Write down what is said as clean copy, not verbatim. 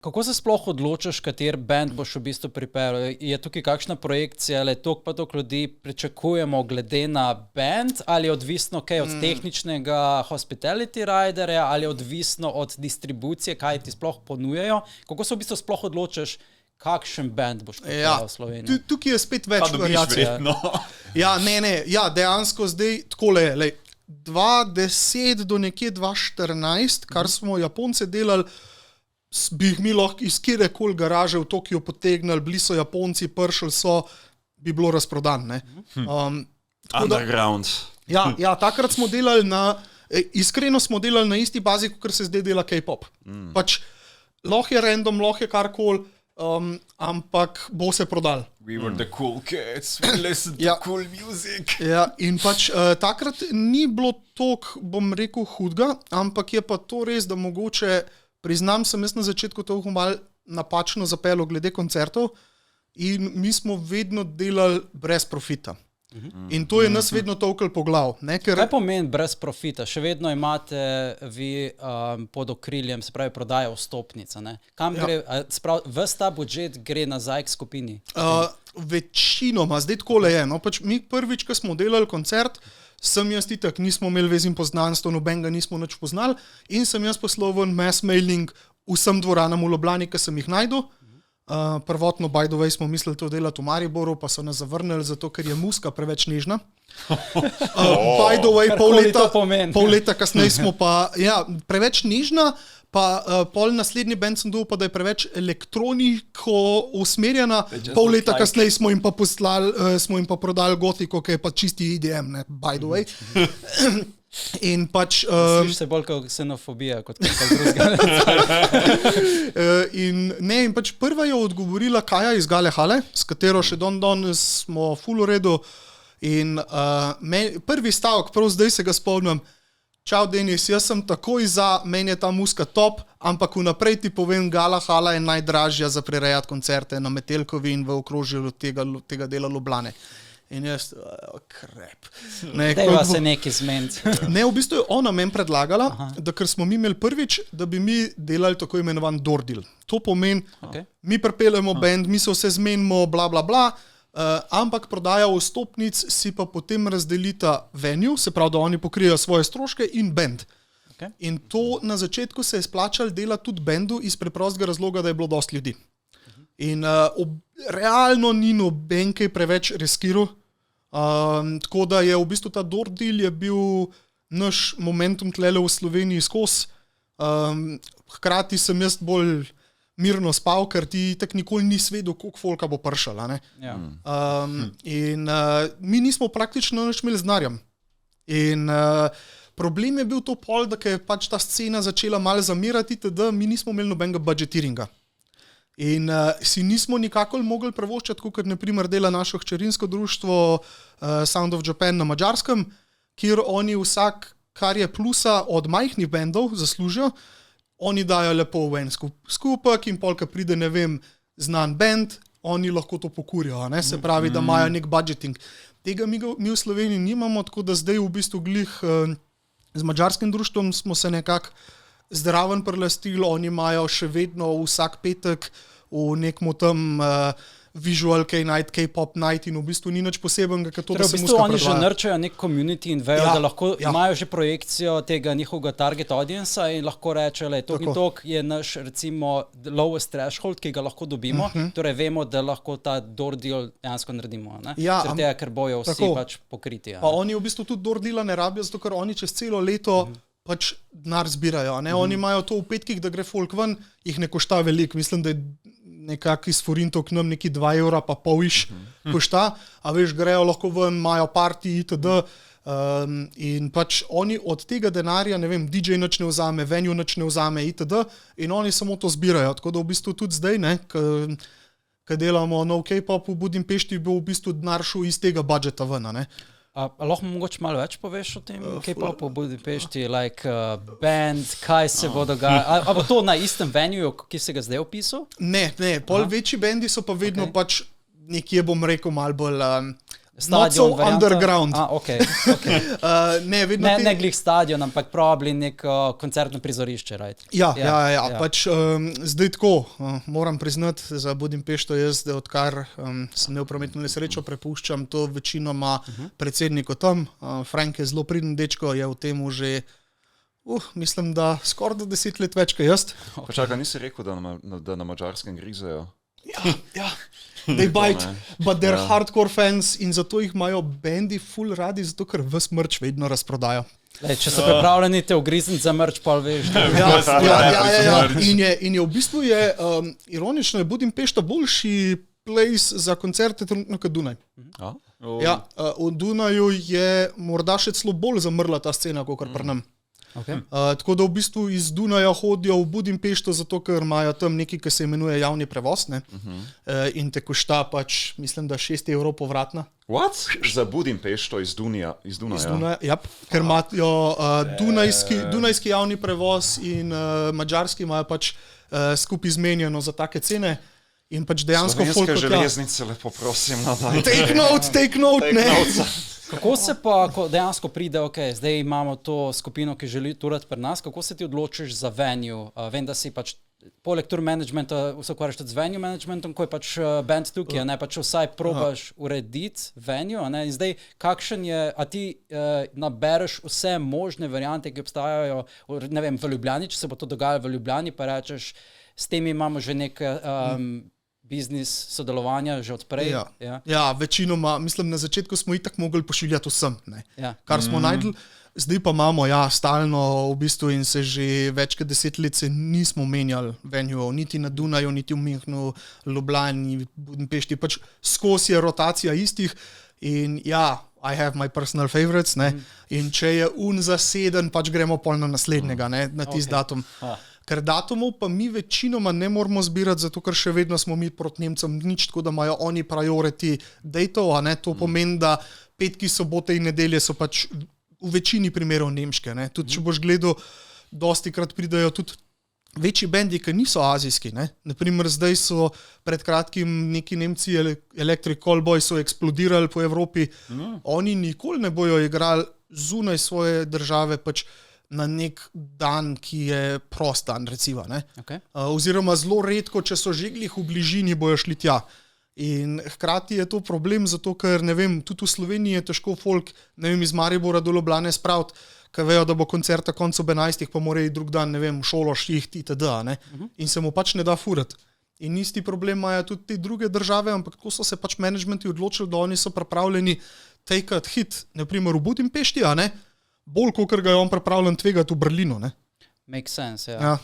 Kako se sploh odločiš, kater band boš v bistvu pripeljal? Je tukaj kakšna projekcija, ali toliko pa toliko ljudi pričakujemo glede na band, ali je odvisno kaj od tehničnega hospitality riderja, ali je odvisno od distribucije, kaj ti sploh ponujajo? Kako se v bistvu sploh odločiš, kakšen band boš pripeljal v Slovenijo? Tukaj je spet več variacij. Dejansko zdaj takole je. 2010 do nekje 2014, kar smo Japonce delali, bi jih mi lahko iz kjerekoli garaže v Tokiu potegnili, bili so Japonci, prišli so, bi bilo razprodan. Underground. Takrat smo delali iskreno smo delali na isti bazi, kot se zdaj dela K-pop. Pač lahko je random, lahko je karkoli, ampak bo se prodal. We were the cool kids, we listened to cool music. In pač takrat ni bilo toliko, bom rekel, hudega, ampak je pa to res, da mogoče priznam, sem jaz na začetku to malo napačno zapeljal glede koncertov in mi smo vedno delali brez profita. In to je nas vedno tolklo po glav. Kaj pomeni brez profita? Še vedno imate vi pod okriljem, se pravi, prodajo vstopnica. Kam gre, ves ta budžet gre nazaj k skupini? Večinoma, zdaj takole je. Pač mi prvič, ko smo delali koncert, sem jaz itak, nismo imeli vez in poznanstvo, nobenega nismo nič poznali in sem jaz poslal ven mass mailing vsem dvoranam v Ljubljani, ki sem jih najdel. Prvotno, by the way, smo mislili to delati v Mariboru, pa so nas zavrnili, zato ker je muska preveč nežna. By the way, pol leta kasneje smo pa, preveč nežna, pa pol naslednji band sem dobil pa, da je preveč elektroniko usmerjena, pol leta kasneje smo jim pa poslali, smo jim pa prodali gotiko, ki je pa čisti EDM, by the way. In pač... Sliš se bolj kot ksenofobija, kot kaj drugega. In pač prva je odgovorila Kaja iz Gale Hale, s katero še danes smo full uredu. In prvi stavek, prav zdaj se ga spomnim, čau Denis, jaz sem takoj za, meni je ta muska top, ampak vnaprej ti povem, Gala Hala je najdražja za prirejati koncerte na Metelkovi in v okrožju tega dela Ljubljane. In jaz, krep. Dejva se nekaj zmeniti. Ne, v bistvu je ona meni predlagala, da ker smo mi imeli prvič, da bi mi delali tako imenovan door deal. To pomeni, mi pripeljemo band, mi se vse zmenimo, bla, bla, bla, ampak prodaja vstopnic si pa potem razdelita venue, se pravi, da oni pokrijejo svoje stroške in band. In to na začetku se je splačalo delati tudi bandu iz preprostega razloga, da je bilo dosti ljudi. In realno ni noben kaj preveč riskiral. Tako da je v bistvu ta door deal je bil naš momentum tlele v Sloveniji skozi. Hkrati sem jaz bolj mirno spal, ker ti tak nikoli nisi vedel, koliko folka bo pršala. In mi nismo praktično nič imeli z denarjem. In problem je bil to pol, da je pač ta scena začela malo zamirati, da mi nismo imeli nobenega budžetiringa. In si nismo nikakor mogli prevoščati, kot naprimer dela naše hčerinsko društvo Sound of Japan na Madžarskem, kjer oni vsak, kar je plusa od majhnih bendov, zaslužijo, oni dajo lepo v en skupek in polka pride, ne vem, znan band, oni lahko to pokurijo, se pravi, da imajo nek budgeting. Tega mi v Sloveniji nimamo, tako da zdaj v bistvu glih z madžarskim društvom smo se nekako zdraven prelastili, oni imajo še vedno vsak petek v nekom tam visual K-night, K-pop night in v bistvu ni nič posebenega, ker to, da se muska predvaja. Oni že nurčajo nek community in vejo, da lahko imajo že projekcijo tega njihovega target audienca in lahko rečejo, tok je naš recimo lowest threshold, ki ga lahko dobimo, torej vemo, da lahko ta door deal dejansko naredimo. Zaradi tega, ker bojo vsi pač pokriti. Pa oni v bistvu tudi door deala ne rabijo, zato ker oni čez celo leto pač denar zbirajo. Oni imajo to v petkih, da gre folk ven, jih ne košta veliko. Mislim, da je nekak iz forintov k nam neki 2 evra pa pol košta, a veš, grejo lahko ven, imajo party itd. In pač oni od tega denarja, ne vem, DJ nič ne vzame, venue nič ne vzame itd. In oni samo to zbirajo. Tako da v bistvu tudi zdaj, ko delamo nov K-pop v Budimpešti, bo v bistvu denar šel iz tega budžeta ven. Lahko mogoče malo več poveš o tem K-popu v Budimpešti, band, kaj se bo dogajalo? Ali bo to na istem venueju, ki se ga zdaj opisal? Ne, pol večji bendi so pa vedno pač nekje, bom rekel, malo bolj not so underground. Okay. Ne glih stadion, ampak probably neko koncertno prizorišče. Right? Ja. Pač, zdaj tako, moram priznati za Budimpešto, jaz, da odkar sem imel prometno nesrečo, prepuščam to večinoma predsedniku tam. Frank je zelo priden dečko, je v tem že, mislim, da skoraj 10 let več kot jaz. Počakaj, nisi rekel, da na Madžarskem grizejo? Ja. They bite, but they're hardcore fans in zato jih imajo bendi full radi, zato ker ves merch vedno razprodajo. Če so pripravljeni te ugrizniti za merch, pa veš. Ja. In je v bistvu ironično, je Budimpešta boljši place za koncerte trenutno kot Dunaj. Ja, v Dunaju je morda še celo bolj zamrla ta scena, kot pri nam. Okay. Tako da v bistvu iz Dunaja hodijo v Budimpešto, zato ker imajo tam nekaj, ki se imenuje javni prevoz, ne? In te košta pač, mislim, da 6 € povratna. What? Za Budimpešto iz Dunaja? Iz Dunaja, ja. Ker imajo dunajski javni prevoz in madžarski imajo pač skupaj izmenjeno za take cene. In pač dejansko Slovenske železnice, lepo prosim, nadaj. Take note, ne? Kako se pa, ko dejansko pride, zdaj imamo to skupino, ki želi turati pri nas, kako se ti odločiš za venue? Vem, da si pač poleg tour managementa se ukvarjaš tudi z venue managementom, ko je pač band tukaj, pač vsaj probaš urediti venue, in zdaj kakšen je, a ti nabereš vse možne variante, ki obstajajo, ne vem, v Ljubljani, če se bo to dogajalo v Ljubljani, pa rečeš, s tem imamo že nekaj biznis sodelovanja že odprej. Ja, večinoma, mislim, na začetku smo itak mogli pošiljati vsem, kar smo najdli. Zdaj pa imamo stalno v bistvu in se že več kot 10 let se nismo menjali venue, niti na Dunaju, niti v Münchnu, Ljubljani, Budimpešti, pač skozi je rotacija istih in I have my personal favorites, in če je zaseden, pač gremo pol na naslednjega, na tisti datum. Ker datumov pa mi večinoma ne moramo zbirati, zato ker še vedno smo mi proti Nemcem nič, tako da imajo oni priority datov, to pomeni, da petki, sobote in nedelje so pač v večini primerov nemške. Tudi če boš gledal, dosti krat pridajo tudi večji bendi, ki niso azijski. Naprimer, zdaj so pred kratkim neki Nemci, Electric Callboy, so eksplodirali po Evropi. Oni nikoli ne bojo igrali zunaj svoje države, pač na nek dan, ki je prost dan, recimo. Oziroma zelo redko, če so že glih v bližini, bojo šli tja. In hkrati je to problem, zato ker, ne vem, tudi v Sloveniji je težko folk, ne vem, iz Maribora do Ljubljane spraviti, ker vejo, da bo koncert na koncu ob 11, pa mora iti drug dan, ne vem, šolo, šiht, itd. In se mu pač ne da furati. In isti problem imajo tudi te druge države, ampak ko so se pač menedžmenti odločili, da oni so pripravljeni take hit, naprimer v Budimpešti, bolj, kot ga je on pripravljen tvegati v Berlinu. Makes sense, ja.